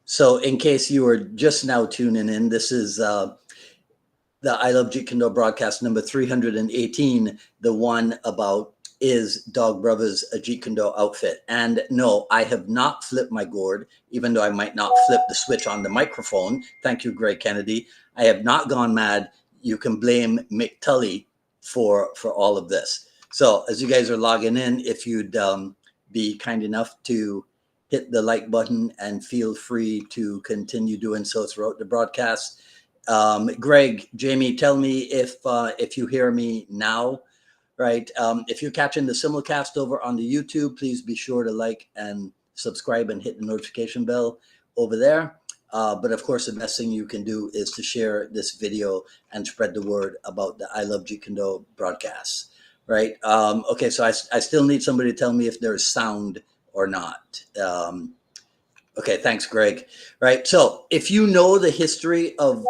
So in case you are just now tuning in, this is the I Love Jeet Kune broadcast number 318, the one about is Dog Brothers a Jeet Kune outfit? And no, I have not flipped my gourd, even though I might not flip the switch on the microphone. Thank you, Greg Kennedy. I have not gone mad. You can blame Mick Tully for all of this. So as you guys are logging in, if you'd be kind enough to hit the like button and feel free to continue doing so throughout the broadcast. Greg, Jamie, tell me if you hear me now, right? If you're catching the simulcast over on the YouTube, please be sure to like and subscribe and hit the notification bell over there. But of course, the best thing you can do is to share this video and spread the word about the I Love Jeet Kune broadcasts, right? Okay, so I still need somebody to tell me if there's sound or not. Okay, thanks, Greg. Right, so if you know the history of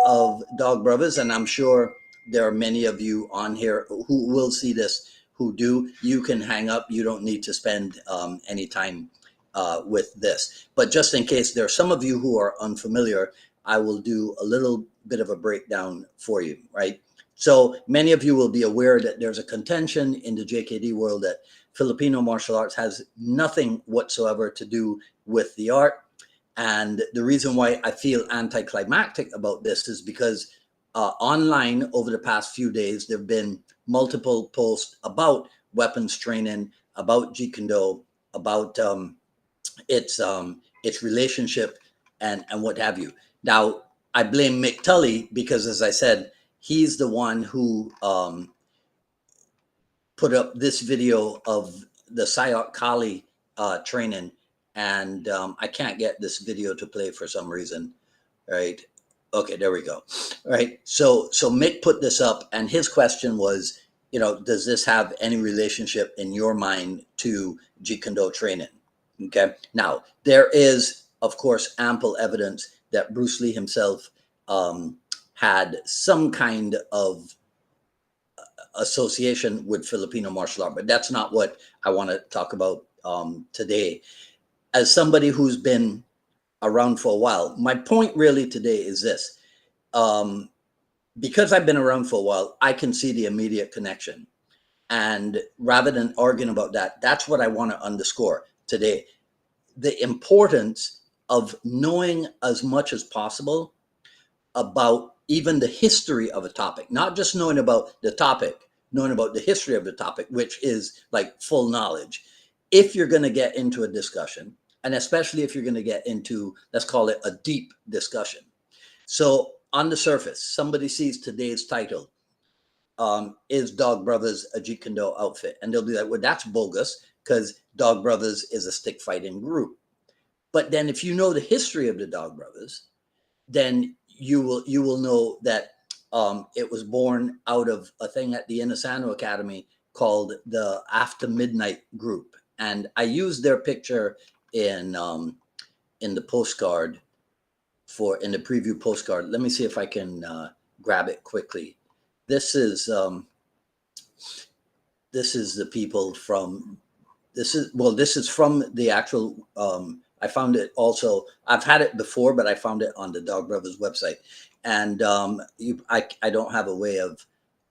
Dog Brothers, and I'm sure there are many of you on here who will see this, who do, you can hang up. You don't need to spend any time with this. But just in case there are some of you who are unfamiliar, I will do a little bit of a breakdown for you, right? So many of you will be aware that there's a contention in the JKD world that Filipino martial arts has nothing whatsoever to do with the art. And the reason why I feel anticlimactic about this is because online over the past few days, there have been multiple posts about weapons training, about Jeet Kune, about its relationship and what have you. Now, I blame Mick Tully because, as I said, he's the one who put up this video of the Sayok Kali training, and I can't get this video to play for some reason, right? Okay, there we go. All right, so Mick put this up, and his question was, you know, does this have any relationship in your mind to Jeet Kune training? Okay, now there is, of course, ample evidence that Bruce Lee himself had some kind of association with Filipino martial art, but that's not what I want to talk about today. As somebody who's been around for a while, my point really today is this. Because I've been around for a while, I can see the immediate connection. And rather than arguing about that, that's what I want to underscore today. The importance of knowing as much as possible about even the history of a topic, not just knowing about the topic, knowing about the history of the topic, which is like full knowledge. If you're going to get into a discussion, and especially if you're going to get into, let's call it a deep discussion. So on the surface, somebody sees today's title, is Dog Brothers a Jeet Kune outfit? And they'll be like, well, that's bogus because Dog Brothers is a stick fighting group. But then if you know the history of the Dog Brothers, then you will know that it was born out of a thing at the Inasano Academy called the After Midnight Group. And I used their picture in the postcard in the preview postcard. Let me see if I can grab it quickly. This is the people from, this is from the actual, I found it also, I've had it before, but I found it on the Dog Brothers website. And I don't have a way of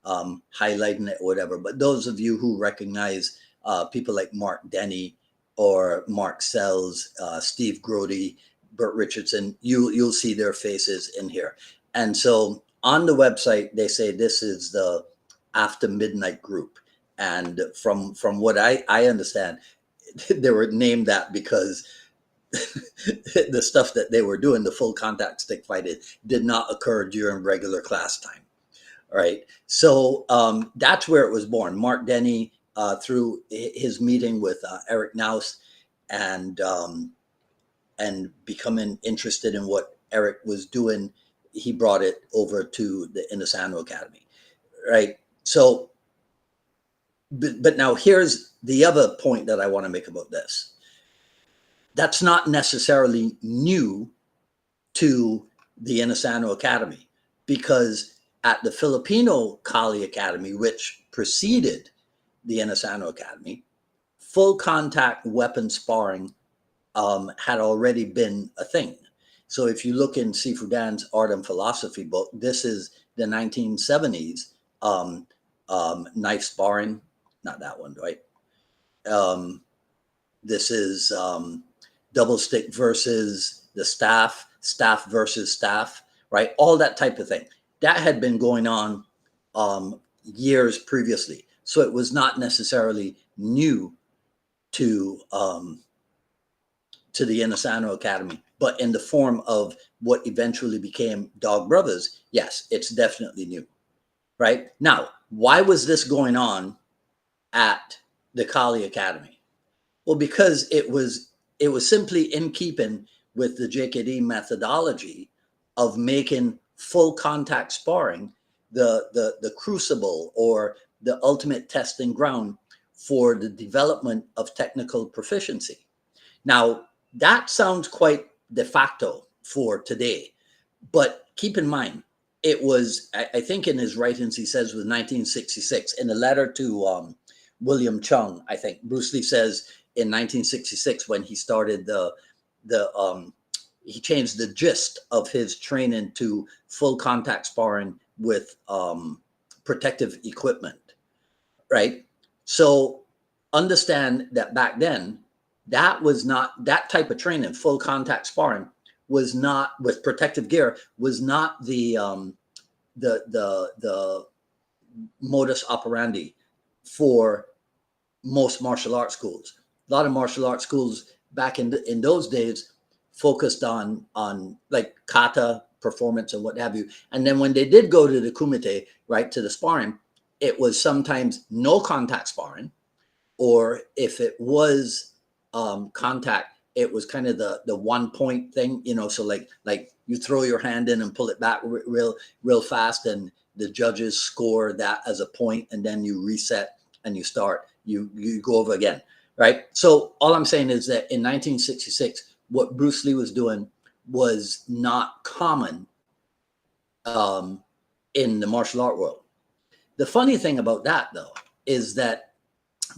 highlighting it or whatever, but those of you who recognize people like Mark Denny or Mark Sells, Steve Grody, Burt Richardson, you'll see their faces in here. And so on the website, they say this is the After Midnight Group. And from what I understand, they were named that because the stuff that they were doing, the full contact stick fighting, did not occur during regular class time. All right. So that's where it was born. Mark Denny, through his meeting with Eric Naus and becoming interested in what Eric was doing, he brought it over to the Inasano Academy. Right. So, but now here's the other point that I want to make about this. That's not necessarily new to the Inasano Academy, because at the Filipino Kali Academy, which preceded the Inasano Academy, full contact weapon sparring had already been a thing. So if you look in Sifu Dan's Art and Philosophy book, this is the 1970s knife sparring, not that one, right? This is double stick versus the staff, staff versus staff, right? All that type of thing. That had been going on years previously. So it was not necessarily new to the Inosanto Academy, but in the form of what eventually became Dog Brothers, yes, it's definitely new, right? Now, why was this going on at the Kali Academy? Well, because it was simply in keeping with the JKD methodology of making full contact sparring the crucible or the ultimate testing ground for the development of technical proficiency. Now, that sounds quite de facto for today, but keep in mind, it was, I think in his writings, he says with 1966, in a letter to William Chung, I think Bruce Lee says in 1966, when he started he changed the gist of his training to full contact sparring with protective equipment, right? So understand that back then, that was not, that type of training, full contact sparring, was not, with protective gear, was not the modus operandi for most martial arts schools. A lot of martial arts schools back in those days focused on like kata performance and what have you. And then when they did go to the kumite, right, to the sparring, it was sometimes no contact sparring, or if it was contact, it was kind of the 1 point thing, you know. So like you throw your hand in and pull it back real fast, and the judges score that as a point, and then you reset and you start, you go over again, right? So all I'm saying is that in 1966, what Bruce Lee was doing was not common in the martial art world. The funny thing about that, though, is that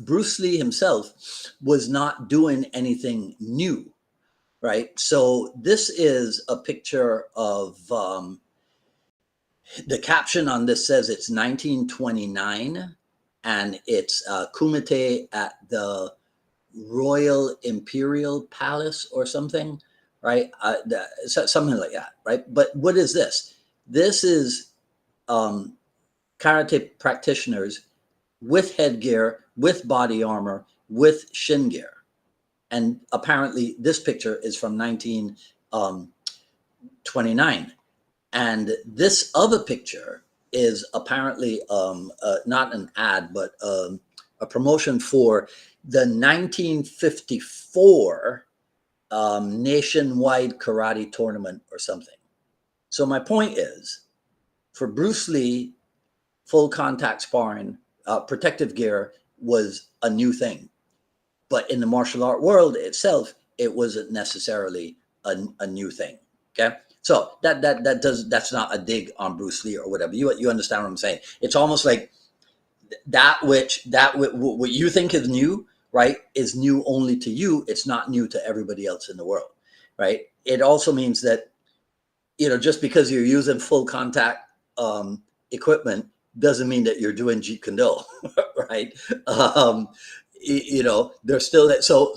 Bruce Lee himself was not doing anything new, right? So this is a picture of the caption on this says it's 1929, and it's Kumite at the Royal Imperial Palace or something, right? Something like that, right? But what is this? This is karate practitioners with headgear, with body armor, with shin gear. And apparently this picture is from 1929. And this other picture is apparently not an ad, but a promotion for the 1954 nationwide karate tournament or something. So my point is, for Bruce Lee, full contact sparring, protective gear was a new thing. But in the martial art world itself, it wasn't necessarily a new thing. Okay. So that's not a dig on Bruce Lee or whatever. You understand what I'm saying? It's almost like what you think is new, right, is new only to you. It's not new to everybody else in the world, right? It also means that, you know, just because you're using full contact equipment doesn't mean that you're doing Jeet Kune Do, right? You know, there's still that. So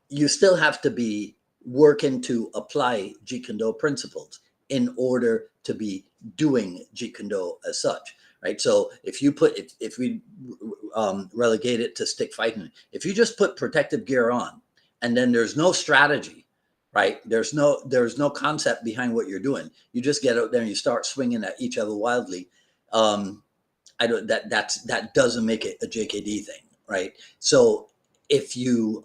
you still have to be working to apply Jeet Kune Do principles in order to be doing Jeet Kune Do as such, right? So if we relegate it to stick fighting, if you just put protective gear on and then there's no strategy, right? There's no concept behind what you're doing. You just get out there and you start swinging at each other wildly. That doesn't make it a JKD thing, right? So if you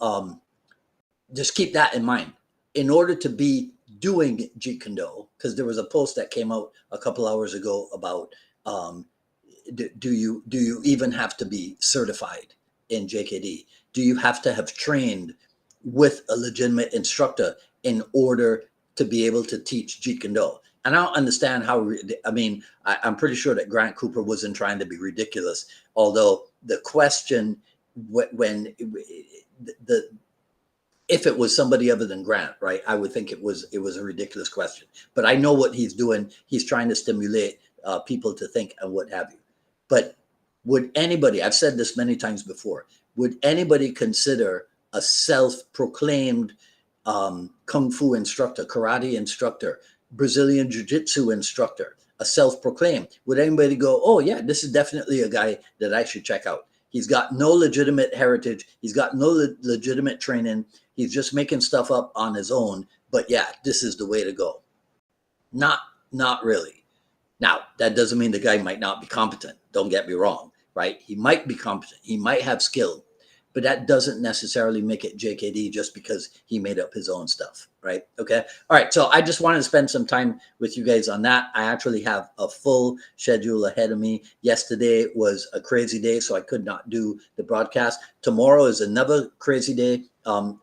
just keep that in mind, in order to be doing Jeet Kune Do, because there was a post that came out a couple hours ago about do you even have to be certified in JKD? Do you have to have trained with a legitimate instructor in order to be able to teach Jeet Kune Do? And I don't understand how, I mean, I'm pretty sure that Grant Cooper wasn't trying to be ridiculous, although the question, when if it was somebody other than Grant, right, I would think it was a ridiculous question. But I know what he's doing. He's trying to stimulate people to think and what have you. But would anybody, I've said this many times before, would anybody consider a self-proclaimed kung fu instructor, karate instructor, Brazilian jiu-jitsu instructor, a self-proclaimed, would anybody go, oh yeah, this is definitely a guy that I should check out? He's got no legitimate heritage. He's got no legitimate training. He's just making stuff up on his own. But yeah, this is the way to go. Not really. Now, that doesn't mean the guy might not be competent. Don't get me wrong, right? He might be competent. He might have skill, but that doesn't necessarily make it JKD just because he made up his own stuff, right? Okay. All right. So I just wanted to spend some time with you guys on that. I actually have a full schedule ahead of me. Yesterday was a crazy day, so I could not do the broadcast. Tomorrow is another crazy day.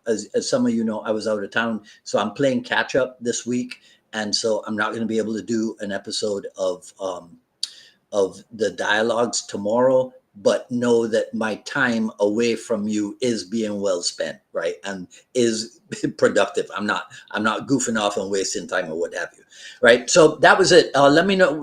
As some of you know, I was out of town, so I'm playing catch up this week. And so I'm not going to be able to do an episode of the dialogues tomorrow, but know that my time away from you is being well spent, right? And is productive. I'm not goofing off and wasting time or what have you, right? So that was it. Let me know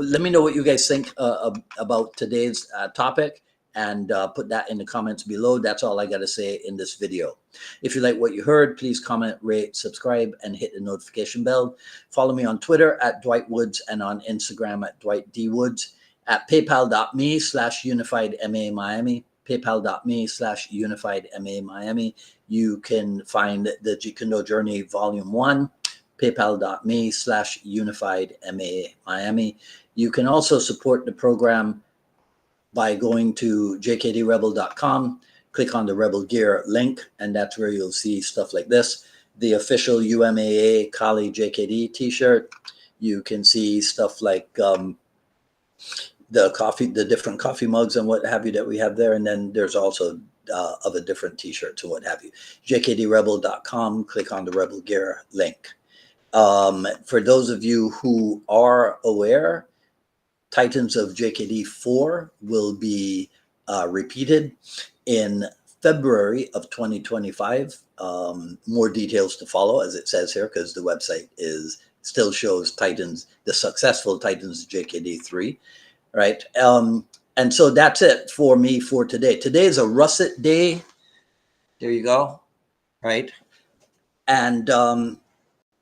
what you guys think about today's topic, and put that in the comments below. That's all I got to say in this video. If you like what you heard, please comment, rate, subscribe, and hit the notification bell. Follow me on Twitter at Dwight Woods and on Instagram at Dwight D. Woods. At paypal.me/UnifiedMA Miami, paypal.me/UnifiedMA Miami. You can find the Jeet Kune Journey Volume 1, paypal.me/UnifiedMA Miami. You can also support the program by going to jkdrebel.com, click on the Rebel Gear link, and that's where you'll see stuff like this. The official UMAA Kali JKD t-shirt. You can see stuff like the different coffee mugs and what have you that we have there. And then there's also other different t-shirts and what have you. jkdrebel.com, click on the Rebel Gear link. For those of you who are aware, Titans of JKD 4 will be repeated in February of 2025. More details to follow, as it says here, because the website still shows Titans, the successful Titans JKD 3, right? And so that's it for me for today. Today is a russet day. There you go, right? And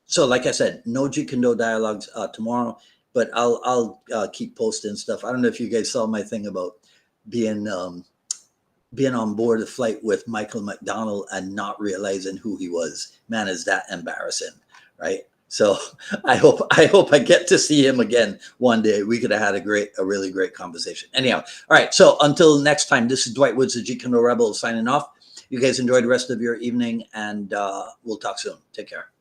so, like I said, no Jeet Kune dialogues tomorrow, but I'll keep posting stuff. I don't know if you guys saw my thing about being on board a flight with Michael McDonald and not realizing who he was. Man, is that embarrassing, right? So I hope I get to see him again one day. We could have had a really great conversation. Anyhow, all right. So until next time, this is Dwight Woods, the Jeet Kune Rebel, signing off. You guys enjoy the rest of your evening, and we'll talk soon. Take care.